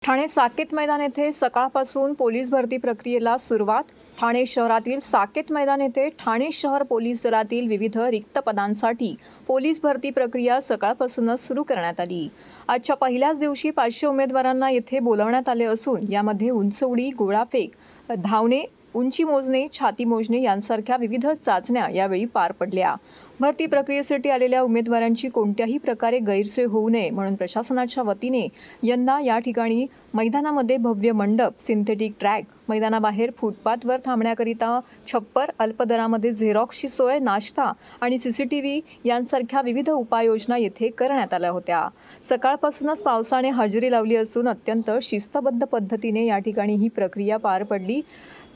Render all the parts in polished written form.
ठाणे साकेत मैदान येथे सकाळपासून पोलीस भरती प्रक्रियेला सुरुवात. ठाणे शहरातील साकेत मैदान येथे ठाणे शहर पोलीस दलातील विविध रिक्त पदांसाठी पोलीस भरती प्रक्रिया सकाळपासूनच सुरू करण्यात आली. आजच्या पहिल्याच दिवशी 500 उमेदवारांना येथे बोलावण्यात आले असून यामध्ये उंचउडी, गोळाफेक, धावणे, उंची मोजणे, छाती मोजणे यांसारख्या विविध चाचण्या यावेळी पार पडल्या. भरती प्रक्रियेसाठी आलेल्या उमेदवारांची कोणत्याही प्रकारे गैरसोय होऊ नये म्हणून प्रशासनाच्या वतीने यंदा या ठिकाणी मैदानामध्ये भव्य मंडप, सिंथेटिक ट्रॅक, मैदानाबाहेर फुटपाथवर थांबण्याकरिता छप्पर, अल्प दरामध्ये झेरॉक्सची सोय, नाश्ता आणि CCTV यांसारख्या विविध उपाययोजना येथे करण्यात आल्या होत्या. सकाळपासूनच पावसाने हजेरी लावली असून अत्यंत शिस्तबद्ध पद्धतीने या ठिकाणी ही प्रक्रिया पार पडली.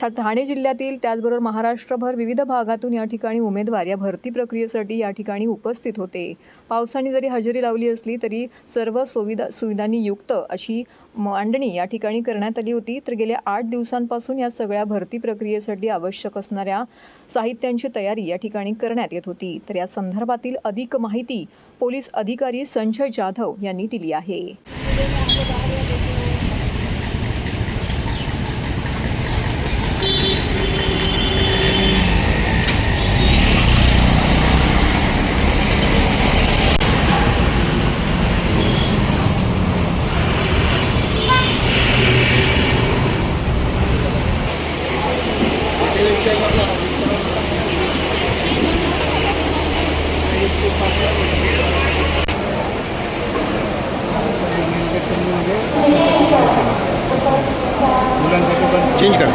ठाणे जिल्ह्यातील त्याचबरोबर महाराष्ट्रभर विविध भागातून या ठिकाणी उमेदवार या भरती प्रक्रियेसाठी या ठिकाणी उपस्थित होते. पावसाने जरी हजेरी लावली असली तरी सर्व सुविधांनी युक्त अशी मांडणी या ठिकाणी करण्यात आली होती. तर गेल्या 8 दिवसांपासून या सगळ्या भरती प्रक्रियेसाठी आवश्यक असणाऱ्या साहित्यांची तयारी या ठिकाणी करण्यात येत होती. तर या संदर्भातील अधिक माहिती पोलीस अधिकारी संजय जाधव यांनी दिली आहे.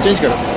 चेंज करा